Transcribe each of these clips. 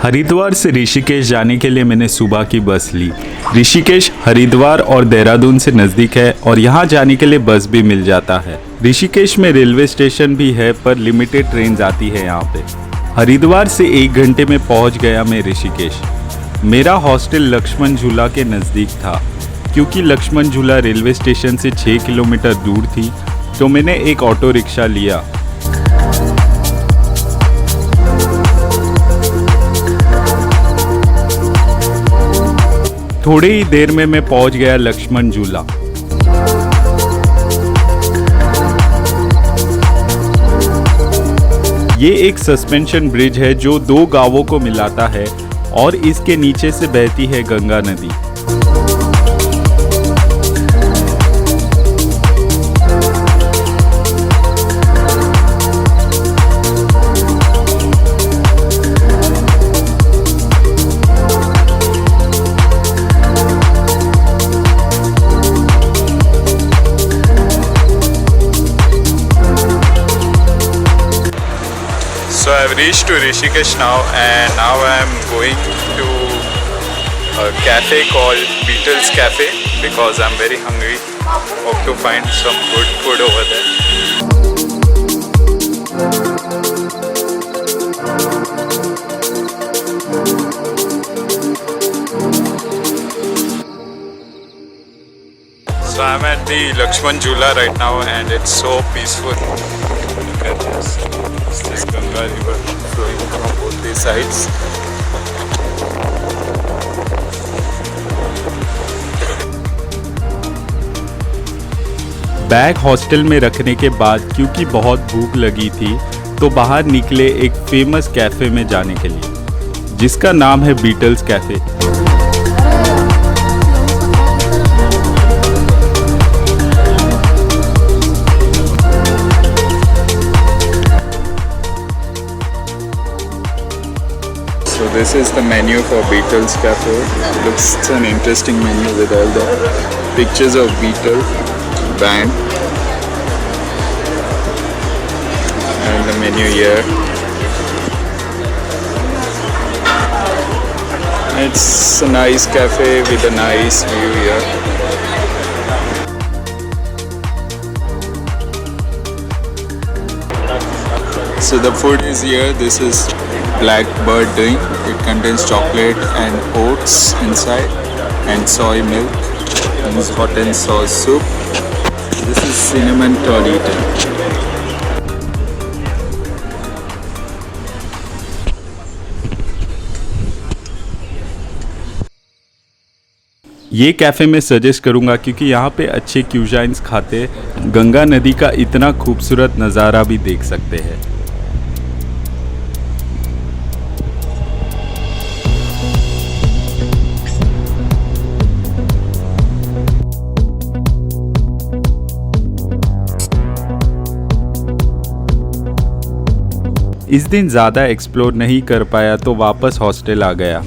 हरिद्वार से ऋषिकेश जाने के लिए मैंने सुबह की बस ली। ऋषिकेश हरिद्वार और देहरादून से नज़दीक है और यहाँ जाने के लिए बस भी मिल जाता है। ऋषिकेश में रेलवे स्टेशन भी है पर लिमिटेड ट्रेन आती है यहाँ पे। हरिद्वार से 1 घंटे में पहुँच गया मैं ऋषिकेश। मेरा हॉस्टल लक्ष्मण झूला के नज़दीक था। क्योंकि लक्ष्मण झूला रेलवे स्टेशन से 6 किलोमीटर दूर थी तो मैंने एक ऑटो रिक्शा लिया। थोड़ी ही देर में मैं पहुंच गया लक्ष्मण झूला। ये एक सस्पेंशन ब्रिज है जो 2 गांवों को मिलाता है और इसके नीचे से बहती है गंगा नदी। So I've reached to Rishikesh now, and now I'm going to a cafe called Beatles Cafe because I'm very hungry. Hope to find some good food over there. So I'm at the Lakshman Jhula right now and it's so peaceful. Look at this. It's this Ganga river flowing from both the sides. Bag hostel में रखने के बाद क्योंकि बहुत भूख लगी थी तो बाहर निकले एक फेमस कैफ़े में जाने के लिए जिसका नाम है Beatles cafe. So this is the menu for Beatles Cafe. Looks an interesting menu with all the pictures of Beatles band and the menu here. It's a nice cafe with a nice view here. So the food is here. This is Blackbird drink. It contains chocolate and oats inside and soy milk. This is hot and sauce soup. This is cinnamon toll eaten. ये cafe मैं suggest करूँगा क्योंकि यहाँ पे अच्छे क्यूजाइंस खाते गंगा नदी का इतना खूबसूरत नज़ारा भी देख सकते हैं। इस दिन ज़्यादा एक्सप्लोर नहीं कर पाया तो वापस हॉस्टल आ गया।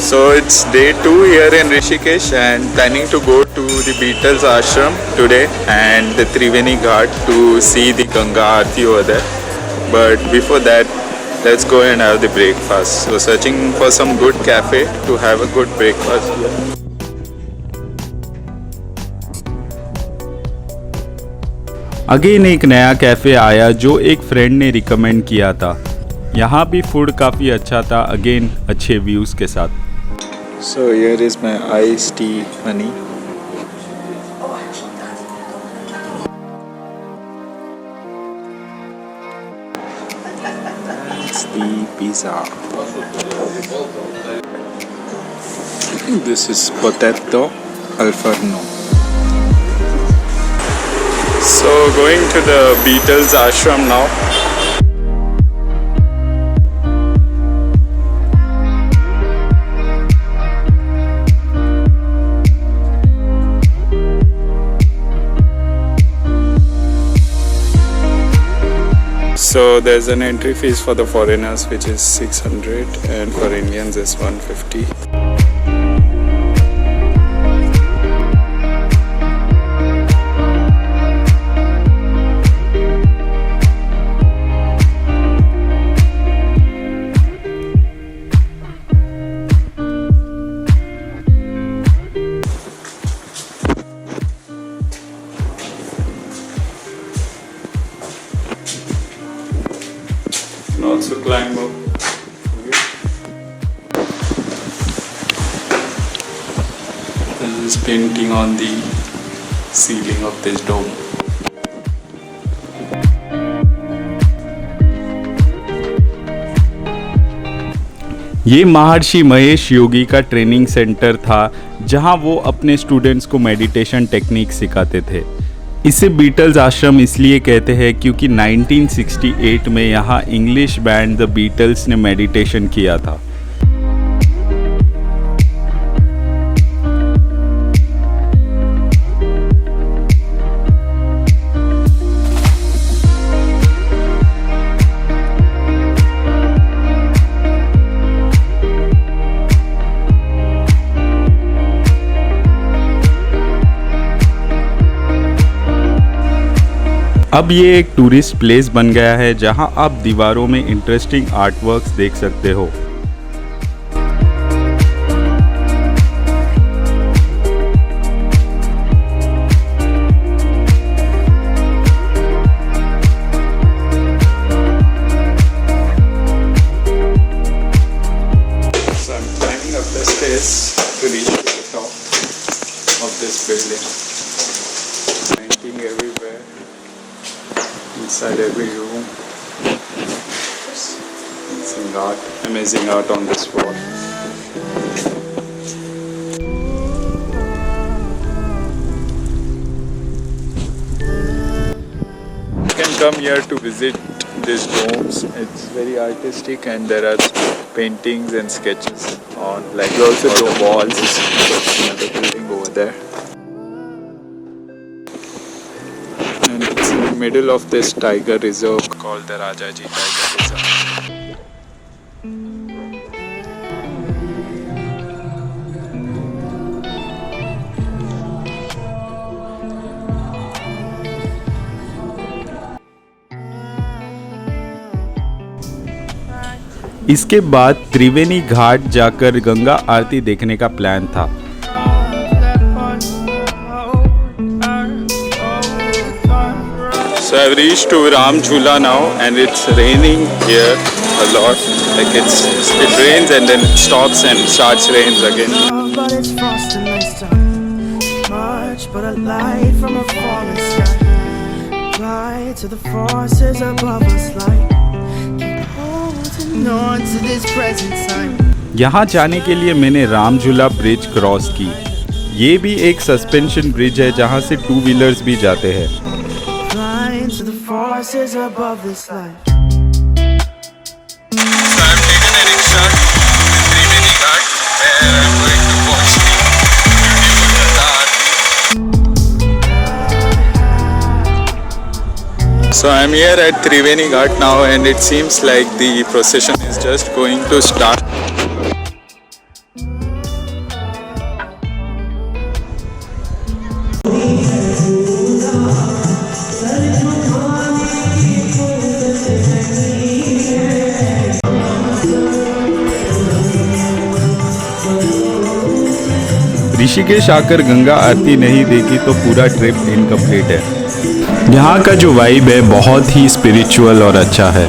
So it's day 2 here in Rishikesh and planning to go to the Beatles ashram today and the Triveni Ghat to see the Ganga Aarti over there. But before that, let's go and have the breakfast. So searching for some good cafe to have a good breakfast here. Again एक नया cafe आया जो एक friend ने recommend किया था। यहाँ भी फूड काफ़ी अच्छा था, अगेन अच्छे व्यूज़ के साथ। So here is my iced tea honey. That's the pizza. This is potato alfarno. So going to the Beatles ashram now. So there's an entry fees for the foreigners which is 600 and for Indians is 150. also climb up. This is painting on the ceiling of this dome. ये महर्षि महेश योगी का training centre था जहां वो अपने students को meditation technique सिखाते थे। इसे बीटल्स आश्रम इसलिए कहते हैं क्योंकि 1968 में यहाँ इंग्लिश बैंड द बीटल्स ने मेडिटेशन किया था। अब ये एक टूरिस्ट प्लेस बन गया है जहां आप दीवारों में इंटरेस्टिंग आर्टवर्क्स देख सकते हो। So I'm climbing up the stairs to reach to the top of this building. Painting everywhere, inside every room. Amazing art on this wall. You can come here to visit these domes. It's very artistic and there are paintings and sketches on, like also the walls. Another building over there. And it's in the middle of this tiger reserve called the Rajaji Tiger Reserve. इसके बाद त्रिवेणी घाट जाकर गंगा आरती देखने का plan था। So I've reached to Ram Jhula now and it's raining here a lot. Like it rains and then it stops and starts rains again. But it's frost and nice time. Much but a light from a falling sky. Fly to the forces above us like keep holding on to this present time. यहाँ जाने के लिए मैंने राम झूला bridge cross की। ये भी एक सस्पेंशन ब्रिज है जहाँ से टू व्हीलर्स भी जाते हैं। Flying to the forces above this life. So I've taken a rickshaw to Triveni Ghat where I'm going to watch the beautiful Ganga. So I'm here at Triveni Ghat now and it seems like the procession is just going to start. Rishikesh आकर गंगा आरती नहीं देखी तो पूरा trip incomplete है। यहाँ का जो vibe है बहुत ही स्पिरिचुअल और अच्छा है।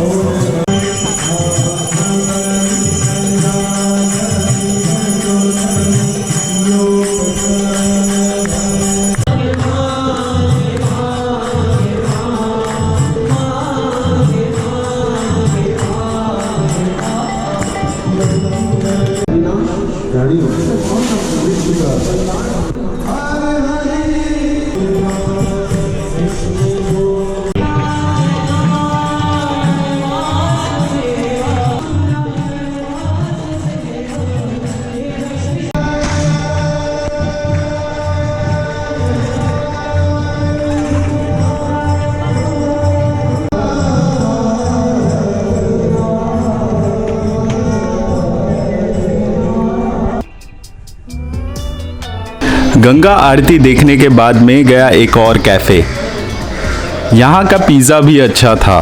गंगा आरती देखने के बाद मैं गया एक और कैफ़े। यहाँ का पिज़्ज़ा भी अच्छा था।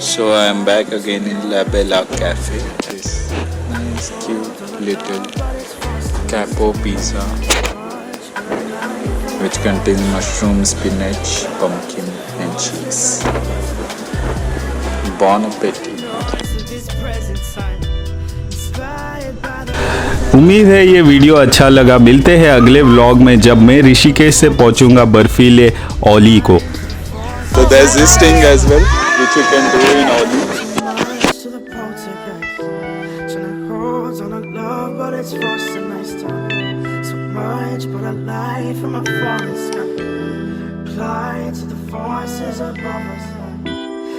So I am back again in La Bella Cafe. This nice, cute little capo pizza, which contains mushroom, spinach, pumpkin, and cheese. Bon appetit. to this present time. Inspired by the उम्मीद है ये video अच्छा लगा। मिलते हैं अगले vlog में जब मैं ऋषिकेश से पहुंचूंगा बर्फीले औली को। So there's this thing as well, which you can do in Oli. lines to the poltergeist. Trying to hold on to love, but it's frosting nice time. So much, but a light from a falling sky. Fly to the forces above us.